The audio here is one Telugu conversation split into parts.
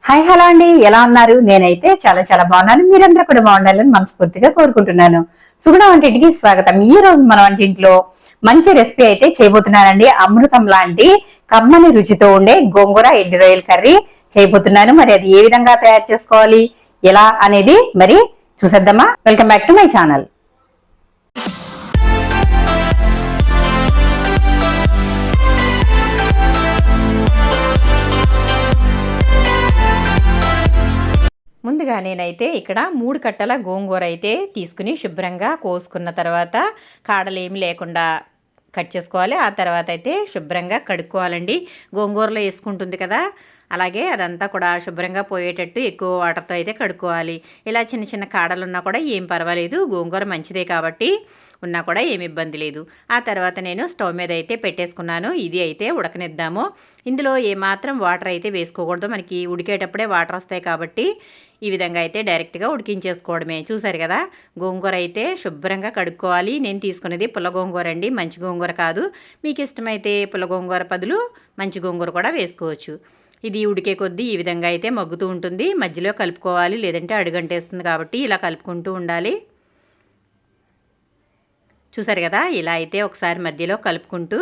హాయ్ హలో అండి, ఎలా ఉన్నారు? నేనైతే చాలా చాలా బాగున్నాను. మీరందరూ కూడా బాగుండాలని మనస్ఫూర్తిగా కోరుకుంటున్నాను. సుగుణ వంటింటికి స్వాగతం. ఈ రోజు మన వంటింట్లో మంచి రెసిపీ అయితే చేయబోతున్నానండి. అమృతం లాంటి కమ్మని రుచితో ఉండే గోంగూర ఎండు రొయ్యల కర్రీ చేయబోతున్నాను. మరి అది ఏ విధంగా తయారు చేసుకోవాలి, ఎలా అనేది మరి చూసేద్దామా? Welcome back to my channel. ముందుగా నేనైతే ఇక్కడ 3 కట్టల గోంగూర అయితే తీసుకుని శుభ్రంగా కోసుకున్న తర్వాత కాడలు ఏమి లేకుండా కట్ చేసుకోవాలి. ఆ తర్వాత అయితే శుభ్రంగా కడుక్కోవాలండి. గోంగూరలో వేసుకుంటుంది కదా, అలాగే అదంతా కూడా శుభ్రంగా పోయేటట్టు ఎక్కువ వాటర్తో అయితే కడుక్కోవాలి. ఇలా చిన్న చిన్న కాడలు ఉన్నా కూడా ఏం పర్వాలేదు, గోంగూర మంచిదే కాబట్టి ఉన్నా కూడా ఏమి ఇబ్బంది లేదు. ఆ తర్వాత నేను స్టవ్ మీద అయితే పెట్టేసుకున్నాను. ఇది అయితే ఉడకనిద్దాము. ఇందులో ఏమాత్రం వాటర్ అయితే వేసుకోకూడదు, మనకి ఉడికేటప్పుడే వాటర్ వస్తాయి కాబట్టి ఈ విధంగా అయితే డైరెక్ట్గా ఉడికించేసుకోవడమే. చూసారు కదా, గోంగూర అయితే శుభ్రంగా కడుక్కోవాలి. నేను తీసుకునేది పుల్ల గోంగూర అండి, మంచి గోంగూర కాదు. మీకు ఇష్టమైతే పుల్ల గోంగూర బదులు మంచి గోంగూర కూడా వేసుకోవచ్చు. ఇది ఉడికే కొద్దీ ఈ విధంగా అయితే మగ్గుతూ ఉంటుంది. మధ్యలో కలుపుకోవాలి, లేదంటే అడుగంటేస్తుంది కాబట్టి ఇలా కలుపుకుంటూ ఉండాలి. చూసారు కదా, ఇలా అయితే ఒకసారి మధ్యలో కలుపుకుంటూ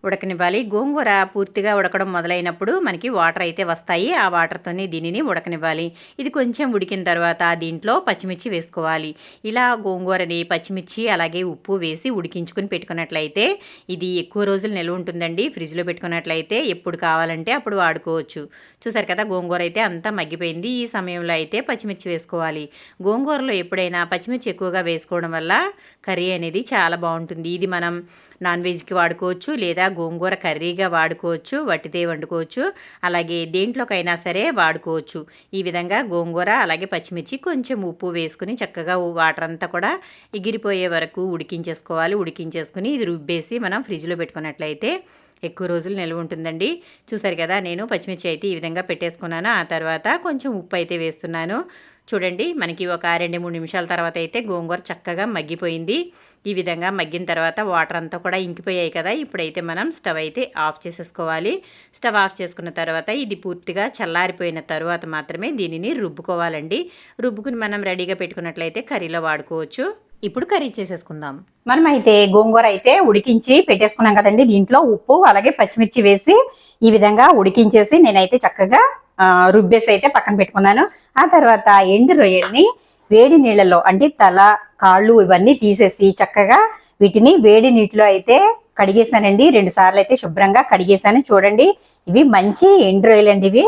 ఉడకనివ్వాలి. గోంగూర పూర్తిగా ఉడకడం మొదలైనప్పుడు మనకి వాటర్ అయితే వస్తాయి. ఆ వాటర్తోనే దీనిని ఉడకనివ్వాలి. ఇది కొంచెం ఉడికిన తర్వాత దీంట్లో పచ్చిమిర్చి వేసుకోవాలి. ఇలా గోంగూరని పచ్చిమిర్చి అలాగే ఉప్పు వేసి ఉడికించుకుని పెట్టుకున్నట్లయితే ఇది ఎక్కువ రోజులు నిల్వ ఉంటుందండి. ఫ్రిడ్జ్లో పెట్టుకున్నట్లయితే ఎప్పుడు కావాలంటే అప్పుడు వాడుకోవచ్చు. చూసారు కదా, గోంగూర అయితే అంతా మగ్గిపోయింది. ఈ సమయంలో అయితే పచ్చిమిర్చి వేసుకోవాలి. గోంగూరలో ఎప్పుడైనా పచ్చిమిర్చి ఎక్కువగా వేసుకోవడం వల్ల కర్రీ అనేది చాలా బాగుంటుంది. ఇది మనం నాన్ వెజ్కి వాడుకోవచ్చు, లేదా గోంగూర కర్రీగా వాడుకోవచ్చు, వట్టిదే వండుకోవచ్చు, అలాగే దేంట్లోకైనా సరే వాడుకోవచ్చు. ఈ విధంగా గోంగూర అలాగే పచ్చిమిర్చి కొంచెం ఉప్పు వేసుకుని చక్కగా వాటర్ అంతా కూడా ఎగిరిపోయే వరకు ఉడికించేసుకోవాలి. ఉడికించేసుకుని ఇది రుబ్బేసి మనం ఫ్రిడ్జ్లో పెట్టుకున్నట్లయితే ఎక్కువ రోజులు నిల్వ ఉంటుందండి. చూసారు కదా, నేను పచ్చిమిర్చి అయితే ఈ విధంగా పెట్టేసుకున్నాను. ఆ తర్వాత కొంచెం ఉప్పు అయితే వేస్తున్నాను. చూడండి, మనకి ఒక 2-3 నిమిషాల తర్వాత అయితే గోంగూర చక్కగా మగ్గిపోయింది. ఈ విధంగా మగ్గిన తర్వాత వాటర్ అంతా కూడా ఇంకిపోయాయి కదా, ఇప్పుడైతే మనం స్టవ్ అయితే ఆఫ్ చేసేసుకోవాలి. స్టవ్ ఆఫ్ చేసుకున్న తర్వాత ఇది పూర్తిగా చల్లారిపోయిన తర్వాత మాత్రమే దీనిని రుబ్బుకోవాలండి. రుబ్బుకుని మనం రెడీగా పెట్టుకున్నట్లయితే కర్రీలో వాడుకోవచ్చు. ఇప్పుడు కర్రీ చేసేసుకుందాం. మనమైతే గోంగూర అయితే ఉడికించి పెట్టేసుకున్నాం కదండి. దీంట్లో ఉప్పు అలాగే పచ్చిమిర్చి వేసి ఈ విధంగా ఉడికించేసి నేనైతే చక్కగా రుబ్బేసి అయితే పక్కన పెట్టుకున్నాను. ఆ తర్వాత ఎండు రొయ్యల్ని వేడి నీళ్ళలో, అంటే తల కాళ్ళు ఇవన్నీ తీసేసి చక్కగా వీటిని వేడి నీటిలో అయితే కడిగేసానండి. 2 సార్లు అయితే శుభ్రంగా కడిగేసాను. చూడండి, ఇవి మంచి ఎండు రొయ్యలు అండి ఇవి.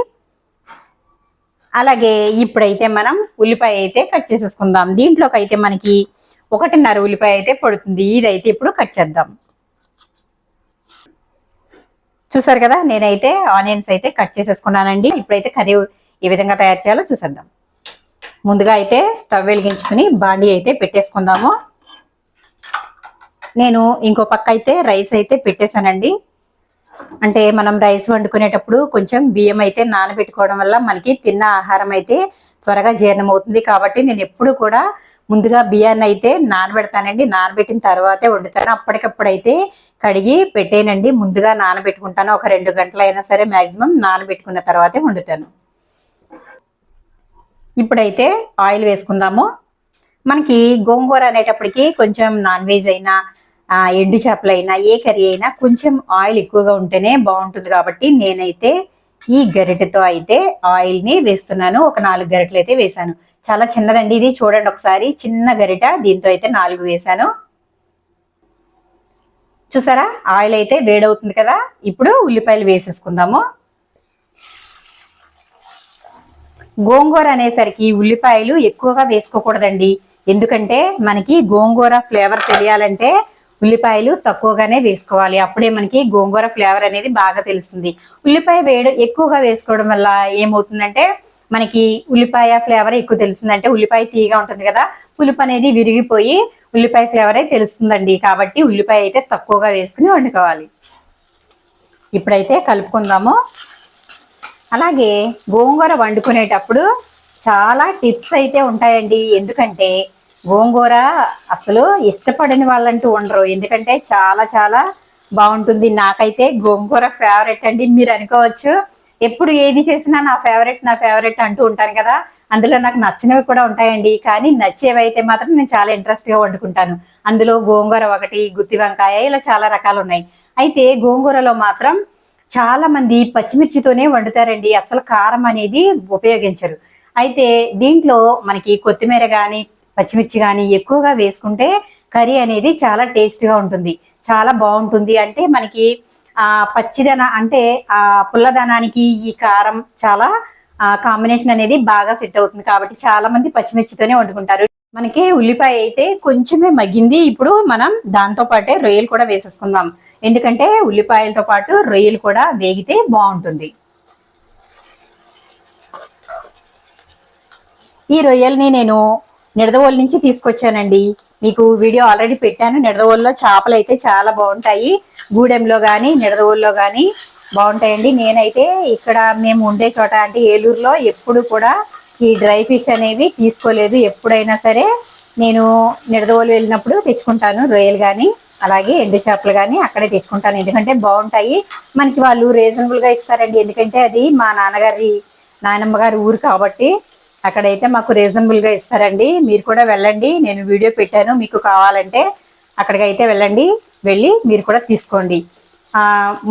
అలాగే ఇప్పుడైతే మనం ఉల్లిపాయ అయితే కట్ చేసేసుకుందాం. దీంట్లోకి అయితే మనకి 1.5 ఉల్లిపాయ అయితే పడుతుంది. ఇదైతే ఇప్పుడు కట్ చేద్దాం. చూసారు కదా, నేనైతే ఆనియన్స్ అయితే కట్ చేసేసుకున్నానండి. ఇప్పుడైతే కర్రీ ఏ విధంగా తయారు చేయాలో చూసేద్దాం. ముందుగా అయితే స్టవ్ వెలిగించుకుని బాండీ అయితే పెట్టేసుకుందాము. నేను ఇంకో పక్క అయితే రైస్ అయితే పెట్టేశానండి. అంటే మనం రైస్ వండుకునేటప్పుడు కొంచెం బియ్యం అయితే నానబెట్టుకోవడం వల్ల మనకి తిన్న ఆహారం అయితే త్వరగా జీర్ణం అవుతుంది. కాబట్టి నేను ఎప్పుడు కూడా ముందుగా బియ్యాన్ని అయితే నానబెడతానండి. నానబెట్టిన తర్వాతే వండుతాను. అప్పటికప్పుడు అయితే కడిగి పెట్టేనండి. ముందుగా నానబెట్టుకుంటాను. ఒక 2 గంటలు అయినా సరే మ్యాక్సిమం నానబెట్టుకున్న తర్వాతే వండుతాను. ఇప్పుడైతే ఆయిల్ వేసుకుందాము. మనకి గోంగూర అనేటప్పటికి కొంచెం నాన్ వెజ్ అయినా ఎండు చేపలైనా ఏ కర్రీ అయినా కొంచెం ఆయిల్ ఎక్కువగా ఉంటేనే బాగుంటుంది. కాబట్టి నేనైతే ఈ గరిటెతో అయితే ఆయిల్ని వేస్తున్నాను. ఒక 4 గరిటెలు అయితే వేసాను. చాలా చిన్నదండి ఇది, చూడండి ఒకసారి. చిన్న గరిట, దీంతో అయితే 4 వేసాను. చూసారా, ఆయిల్ అయితే వేడవుతుంది కదా. ఇప్పుడు ఉల్లిపాయలు వేసేసుకుందాము. గోంగూర అనేసరికి ఉల్లిపాయలు ఎక్కువగా వేసుకోకూడదండి. ఎందుకంటే మనకి గోంగూర ఫ్లేవర్ తెలియాలంటే ఉల్లిపాయలు తక్కువగానే వేసుకోవాలి. అప్పుడే మనకి గోంగూర ఫ్లేవర్ అనేది బాగా తెలుస్తుంది. ఉల్లిపాయ ఎక్కువగా వేసుకోవడం వల్ల ఏమవుతుందంటే మనకి ఉల్లిపాయ ఫ్లేవర్ ఎక్కువ తెలుస్తుంది. అంటే ఉల్లిపాయ తీయగా ఉంటుంది కదా, పులుపు అనేది విరిగిపోయి ఉల్లిపాయ ఫ్లేవర్ అయితే తెలుస్తుందండి. కాబట్టి ఉల్లిపాయ అయితే తక్కువగా వేసుకుని వండుకోవాలి. ఇప్పుడైతే కలుపుకుందాము. అలాగే గోంగూర వండుకునేటప్పుడు చాలా టిప్స్ అయితే ఉంటాయండి. ఎందుకంటే గోంగూర అసలు ఇష్టపడని వాళ్ళంటూ ఉండరు. ఎందుకంటే చాలా చాలా బాగుంటుంది. నాకైతే గోంగూర ఫేవరెట్ అండి. మీరు అనుకోవచ్చు ఎప్పుడు ఏది చేసినా నా ఫేవరెట్ అంటూ ఉంటాను కదా, అందులో నాకు నచ్చినవి కూడా ఉంటాయండి. కానీ నచ్చేవి అయితే మాత్రం నేను చాలా ఇంట్రెస్ట్గా వండుకుంటాను. అందులో గోంగూర ఒకటి, గుత్తి వంకాయ, ఇలా చాలా రకాలు ఉన్నాయి. అయితే గోంగూరలో మాత్రం చాలా మంది పచ్చిమిర్చితోనే వండుతారండి, అసలు కారం అనేది ఉపయోగించరు. అయితే దీంట్లో మనకి కొత్తిమీర కానీ పచ్చిమిర్చి కానీ ఎక్కువగా వేసుకుంటే కర్రీ అనేది చాలా టేస్ట్గా ఉంటుంది, చాలా బాగుంటుంది. అంటే మనకి పచ్చిదన అంటే ఆ పుల్లదనానికి ఈ కారం చాలా కాంబినేషన్ అనేది బాగా సెట్ అవుతుంది. కాబట్టి చాలా మంది పచ్చిమిర్చితోనే వండుకుంటారు. మనకి ఉల్లిపాయ అయితే కొంచెమే మగ్గింది. ఇప్పుడు మనం దాంతో పాటే రొయ్యలు కూడా వేసేసుకుందాం, ఎందుకంటే ఉల్లిపాయలతో పాటు రొయ్యలు కూడా వేగితే బాగుంటుంది. ఈ రొయ్యల్ని నేను నిడదవోలు నుంచి తీసుకొచ్చానండి. మీకు వీడియో ఆల్రెడీ పెట్టాను. నిడదవోలులో చేపలు అయితే చాలా బాగుంటాయి, గూడెంలో కానీ నిడదవోలులో కానీ బాగుంటాయండి. నేనైతే ఇక్కడ మేము ఉండే చోట అంటే ఏలూరులో ఎప్పుడు కూడా ఈ డ్రై ఫిష్ అనేవి తీసుకోలేదు. ఎప్పుడైనా సరే నేను నిడదవోలు వెళ్ళినప్పుడు తెచ్చుకుంటాను రొయ్యలు కానీ అలాగే ఎండు చేపలు కానీ అక్కడే తెచ్చుకుంటాను, ఎందుకంటే బాగుంటాయి. మనకి వాళ్ళు రీజనబుల్గా ఇస్తారండి, ఎందుకంటే అది మా నాయనమ్మ గారి ఊరు కాబట్టి అక్కడైతే మాకు రీజనబుల్గా ఇస్తారండి. మీరు కూడా వెళ్ళండి, నేను వీడియో పెట్టాను, మీకు కావాలంటే అక్కడికైతే వెళ్ళి మీరు కూడా తీసుకోండి.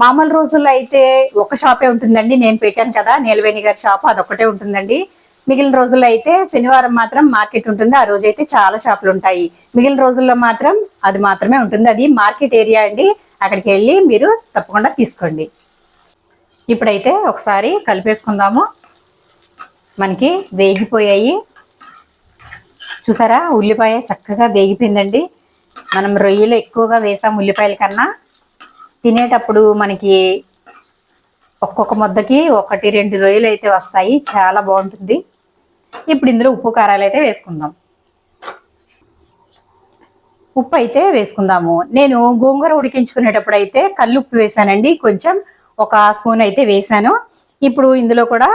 మామూలు రోజుల్లో అయితే ఒక షాపే ఉంటుందండి, నేను పెట్టాను కదా నీలవేణి గారి షాప్, అదొక్కటే ఉంటుందండి. మిగిలిన రోజుల్లో అయితే శనివారం మాత్రం మార్కెట్ ఉంటుంది, ఆ రోజు అయితే చాలా షాపులు ఉంటాయి. మిగిలిన రోజుల్లో మాత్రం అది మాత్రమే ఉంటుంది, అది మార్కెట్ ఏరియా అండి. అక్కడికి వెళ్ళి మీరు తప్పకుండా తీసుకోండి. ఇప్పుడైతే ఒకసారి కలిపేసుకుందాము. మనకి వేగిపోయాయి, చూసారా ఉల్లిపాయ చక్కగా వేగిపోయిందండి. మనం రొయ్యలు ఎక్కువగా వేసాం ఉల్లిపాయల కన్నా. తినేటప్పుడు మనకి ఒక్కొక్క ముద్దకి 1-2 రొయ్యలు అయితే వస్తాయి, చాలా బాగుంటుంది. ఇప్పుడు ఇందులో ఉప్పు కారాలు అయితే వేసుకుందాం. ఉప్పు అయితే వేసుకుందాము. నేను గోంగూర ఉడికించుకునేటప్పుడు అయితే కల్లుప్పు వేసానండి, కొంచెం 1 స్పూన్ అయితే వేసాను. ఇప్పుడు ఇందులో కూడా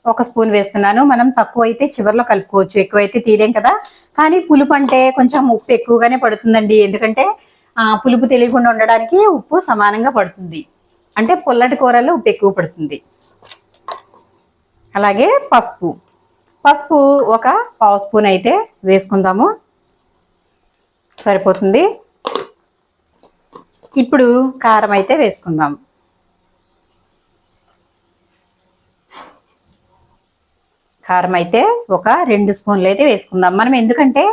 1 స్పూన్ వేస్తున్నాను. మనం తక్కువ అయితే చివరిలో కలుపుకోవచ్చు, ఎక్కువైతే తీయలేం కదా. కానీ పులుపు అంటే కొంచెం ఉప్పు ఎక్కువగానే పడుతుందండి, ఎందుకంటే పులుపు తెలియకుండా ఉండడానికి ఉప్పు సమానంగా పడుతుంది, అంటే పుల్లటి కూరల్లో ఉప్పు ఎక్కువ పడుతుంది. అలాగే పసుపు 1/2 స్పూన్ అయితే వేసుకుందాము, సరిపోతుంది. ఇప్పుడు కారం అయితే వేసుకుందాం. కారం అయితే 2 స్పూన్లు అయితే వేసుకుందాం మనం, ఎందుకంటే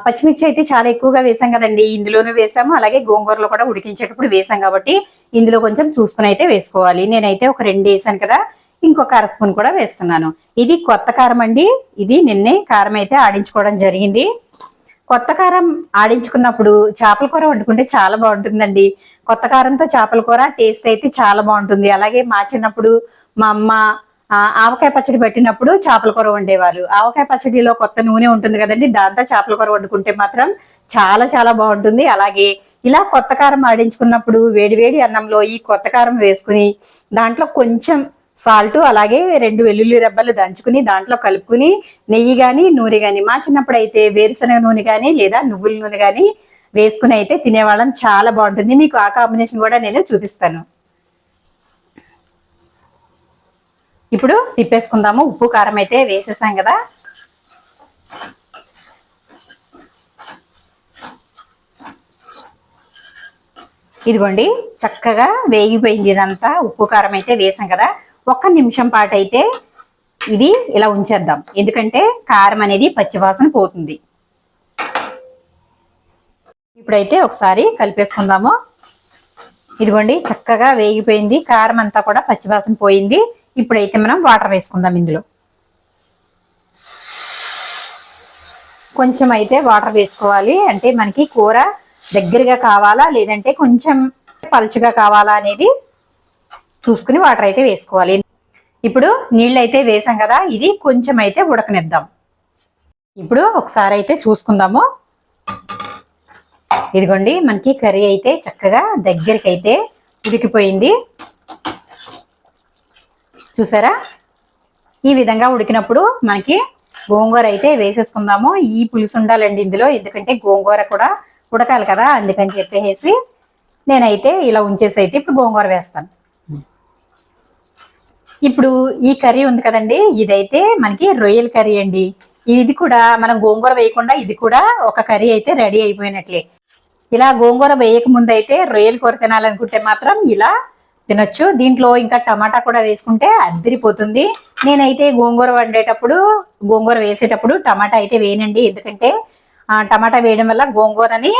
పచ్చిమిర్చి అయితే చాలా ఎక్కువగా వేసాం కదండి, ఇందులోనూ వేసాము అలాగే గోంగూరలో కూడా ఉడికించేటప్పుడు వేసాం కాబట్టి ఇందులో కొంచెం చూసుకుని అయితే వేసుకోవాలి. నేనైతే 2 వేసాను కదా, ఇంకొక 1/2 స్పూన్ కూడా వేస్తున్నాను. ఇది కొత్త కారం అండి, ఇది నిన్నే కారం అయితే ఆడించుకోవడం జరిగింది. కొత్త కారం ఆడించుకున్నప్పుడు చేపల కూర వండుకుంటే చాలా బాగుంటుందండి. కొత్త కారంతో చేపల కూర టేస్ట్ అయితే చాలా బాగుంటుంది. అలాగే మా చిన్నప్పుడు మా అమ్మ ఆవకాయ పచ్చడి పెట్టినప్పుడు చేపల కూర వండేవారు. ఆవకాయ పచ్చడిలో కొత్త నూనె ఉంటుంది కదండి, దాంతో చేపల కూర వండుకుంటే మాత్రం చాలా చాలా బాగుంటుంది. అలాగే ఇలా కొత్త కారం ఆడించుకున్నప్పుడు వేడివేడి అన్నంలో ఈ కొత్త కారం వేసుకుని దాంట్లో కొంచెం సాల్ట్ అలాగే 2 వెల్లుల్లి రెబ్బలు దంచుకుని దాంట్లో కలుపుకుని నెయ్యి కానీ నూనె కానీ, మా చిన్నప్పుడు అయితే వేరుశనగ నూనె కానీ లేదా నువ్వుల నూనె కానీ వేసుకుని అయితే తినేవాళ్ళం, చాలా బాగుంటుంది. మీకు ఆ కాంబినేషన్ కూడా నేను చూపిస్తాను. ఇప్పుడు తిప్పేసుకుందాము. ఉప్పు కారం అయితే వేసేసాం కదా, ఇదిగోండి చక్కగా వేగిపోయింది ఇదంతా. ఉప్పు కారం అయితే వేసాం కదా, 1 నిమిషం పాటు అయితే ఇది ఇలా ఉంచేద్దాం, ఎందుకంటే కారం అనేది పచ్చివాసన పోతుంది. ఇప్పుడైతే ఒకసారి కలిపేసుకుందాము. ఇదిగోండి చక్కగా వేగిపోయింది, కారం అంతా కూడా పచ్చివాసన పోయింది. ఇప్పుడైతే మనం వాటర్ వేసుకుందాం. ఇందులో కొంచెం అయితే వాటర్ వేసుకోవాలి, అంటే మనకి కూర దగ్గరగా కావాలా లేదంటే కొంచెం పలుచగా కావాలా అనేది చూసుకుని వాటర్ అయితే వేసుకోవాలి. ఇప్పుడు నీళ్ళు అయితే వేసాం కదా, ఇది కొంచెం అయితే ఉడకనిద్దాం. ఇప్పుడు ఒకసారి అయితే చూసుకుందాము. ఇదిగోండి మనకి కర్రీ అయితే చక్కగా దగ్గరికి అయితే ఉడికిపోయింది, చూసారా. ఈ విధంగా ఉడికినప్పుడు మనకి గోంగూర అయితే వేసేసుకుందాము. ఈ పులుసు ఉండాలండి ఇందులో, ఎందుకంటే గోంగూర కూడా ఉడకాలి కదా, అందుకని చెప్పేసి నేనైతే ఇలా ఉంచేసి అయితే ఇప్పుడు గోంగూర వేస్తాను. ఇప్పుడు ఈ కర్రీ ఉంది కదండి, ఇదైతే మనకి రొయ్యల కర్రీ అండి. ఇది కూడా మనం గోంగూర వేయకుండా ఇది కూడా ఒక కర్రీ అయితే రెడీ అయిపోయినట్లే. ఇలా గోంగూర వేయక ముందు అయితే రొయ్యల కూర తినాలనుకుంటే మాత్రం ఇలా తినొచ్చు. దీంట్లో ఇంకా టమాటా కూడా వేసుకుంటే అద్దరిపోతుంది. నేనైతే గోంగూర వేసేటప్పుడు టమాటా అయితే వేయనండి. ఎందుకంటే టమాటా వేయడం వల్ల గోంగూరని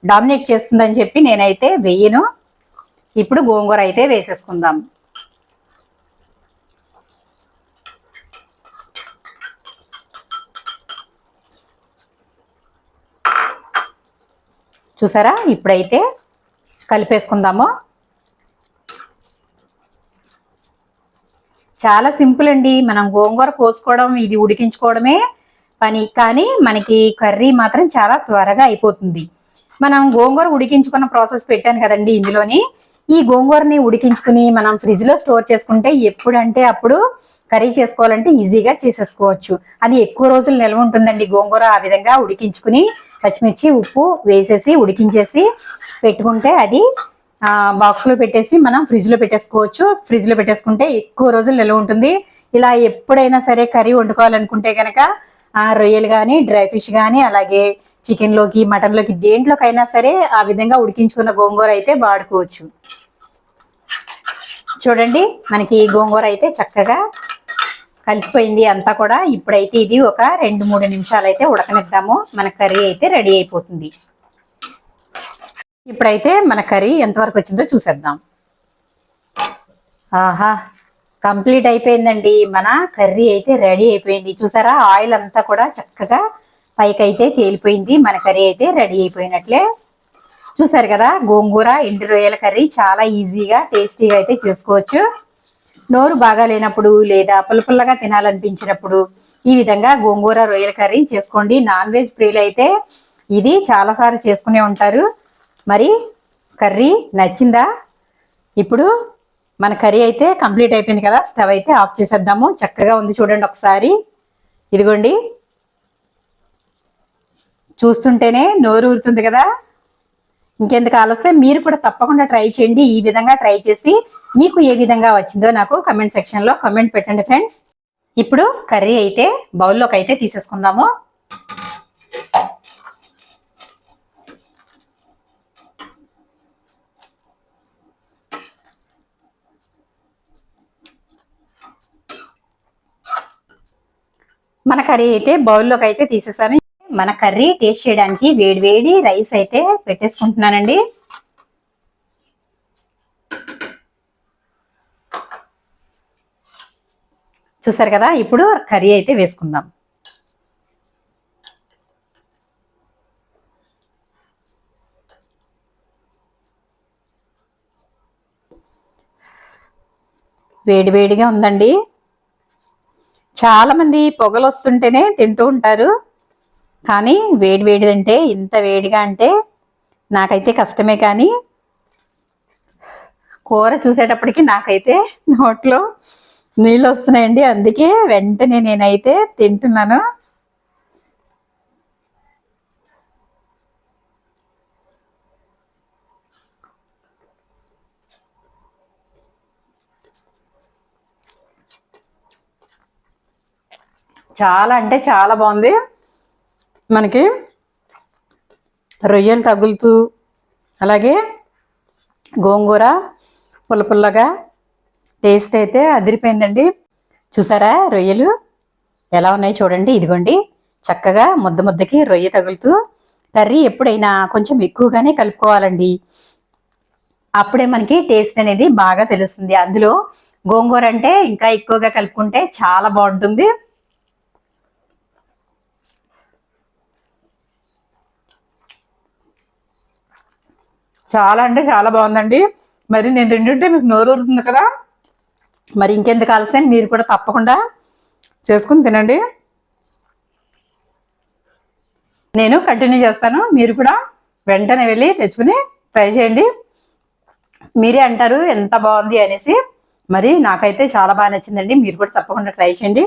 డామినేట్ చేస్తుందని చెప్పి నేనైతే వేయను. ఇప్పుడు గోంగూర అయితే వేసేసుకుందాం. చూసారా, ఇప్పుడైతే కలిపేసుకుందాము. చాలా సింపుల్ అండి. మనం గోంగూర కోసుకోవడం, ఇది ఉడికించుకోవడమే పని, కానీ మనకి కర్రీ మాత్రం చాలా త్వరగా అయిపోతుంది. మనం గోంగూర ఉడికించుకున్న ప్రాసెస్ పెట్టాను కదండి ఇందులోని. ఈ గోంగూరని ఉడికించుకుని మనం ఫ్రిడ్జ్ లో స్టోర్ చేసుకుంటే ఎప్పుడంటే అప్పుడు కర్రీ చేసుకోవాలంటే ఈజీగా చేసేసుకోవచ్చు. అది ఎక్కువ రోజులు నిల్వ ఉంటుందండి గోంగూర. ఆ విధంగా ఉడికించుకుని పచ్చిమిర్చి ఉప్పు వేసేసి ఉడికించేసి పెట్టుకుంటే అది బాక్స్ లో పెట్టేసి మనం ఫ్రిడ్జ్ లో పెట్టేసుకోవచ్చు. ఫ్రిడ్జ్ లో పెట్టేసుకుంటే ఎక్కువ రోజులు నిల్వ ఉంటుంది. ఇలా ఎప్పుడైనా సరే కర్రీ వండుకోవాలనుకుంటే కనుక రొయ్యలు కానీ, డ్రై ఫిష్ కానీ, అలాగే చికెన్ లోకి, మటన్ లోకి, దేంట్లోకైనా సరే ఆ విధంగా ఉడికించుకున్న గోంగూర అయితే వాడుకోవచ్చు. చూడండి, మనకి గోంగూర అయితే చక్కగా కలిసిపోయింది అంతా కూడా. ఇప్పుడైతే ఇది ఒక 2-3 నిమిషాలు అయితే ఉడకనిద్దాము. మన కర్రీ అయితే రెడీ అయిపోతుంది. ఇప్పుడైతే మన కర్రీ ఎంతవరకు వచ్చిందో చూసేద్దాం. ఆహా, కంప్లీట్ అయిపోయిందండి. మన కర్రీ అయితే రెడీ అయిపోయింది. చూసారా, ఆయిల్ అంతా కూడా చక్కగా పైకి అయితే తేలిపోయింది. మన కర్రీ అయితే రెడీ అయిపోయినట్లే. చూసారు కదా, గోంగూర ఎండు రొయ్యల కర్రీ చాలా ఈజీగా టేస్టీగా అయితే చేసుకోవచ్చు. నోరు బాగా లేనప్పుడు లేదా పుల్లపుల్లగా తినాలనిపించినప్పుడు ఈ విధంగా గోంగూర రొయ్యల కర్రీ చేసుకోండి. నాన్ వెజ్ ప్రియులు అయితే ఇది చాలాసార్లు చేసుకునే ఉంటారు. మరి కర్రీ నచ్చిందా? ఇప్పుడు మన కర్రీ అయితే కంప్లీట్ అయిపోయింది కదా. స్టవ్ అయితే ఆఫ్ చేసేద్దాము. చక్కగా ఉంది చూడండి ఒకసారి. ఇదిగోండి, చూస్తుంటేనే నోరు ఊరుతుంది కదా. ఇంకెందుకు ఆలస్యం, మీరు కూడా తప్పకుండా ట్రై చేయండి. ఈ విధంగా ట్రై చేసి మీకు ఏ విధంగా వచ్చిందో నాకు కమెంట్ సెక్షన్ లో కమెంట్ పెట్టండి ఫ్రెండ్స్. ఇప్పుడు కర్రీ అయితే బౌల్లోకి అయితే తీసేసుకుందాము. మన కర్రీ అయితే బౌల్లోకి అయితే తీసేసాను. మన కర్రీ టేస్ట్ చేయడానికి వేడి వేడి రైస్ అయితే పెట్టేసుకుంటున్నానండి. చూసారు కదా, ఇప్పుడు కర్రీ అయితే వేసుకుందాం. వేడి వేడిగా ఉందండి. చాలా మంది పొగలు వస్తుంటేనే తింటూ ఉంటారు, కానీ వేడి వేడిది అంటే ఇంత వేడిగా అంటే నాకైతే కష్టమే. కానీ కూర చూసేటప్పటికి నాకైతే నోట్లో నీళ్ళు వస్తున్నాయండి. అందుకే వెంటనే నేనైతే తింటున్నాను. చాలా అంటే చాలా బాగుంది. మనకి రొయ్యలు తగులుతూ అలాగే గోంగూర పుల్లపుల్లగా టేస్ట్ అయితే అదిరిపోయిందండి. చూసారా రొయ్యలు ఎలా ఉన్నాయి చూడండి. ఇదిగోండి, చక్కగా ముద్ద ముద్దకి రొయ్య తగులుతూ. కర్రీ ఎప్పుడైనా కొంచెం ఎక్కువగానే కలుపుకోవాలండి. అప్పుడే మనకి టేస్ట్ అనేది బాగా తెలుస్తుంది. అందులో గోంగూర అంటే ఇంకా ఎక్కువగా కలుపుకుంటే చాలా బాగుంటుంది. చాలా అంటే చాలా బాగుందండి. మరి నేను తింటుంటే మీకు నోరు ఊరుతుంది కదా. మరి ఇంకెందుకు ఆలస్యం, మీరు కూడా తప్పకుండా చేసుకుని తినండి. నేను కంటిన్యూ చేస్తాను, మీరు కూడా వెంటనే వెళ్ళి తెచ్చుకుని ట్రై చేయండి. మీరే అంటారు ఎంత బాగుంది అనేసి. మరి నాకైతే చాలా బాగా నచ్చిందండి. మీరు కూడా తప్పకుండా ట్రై చేయండి.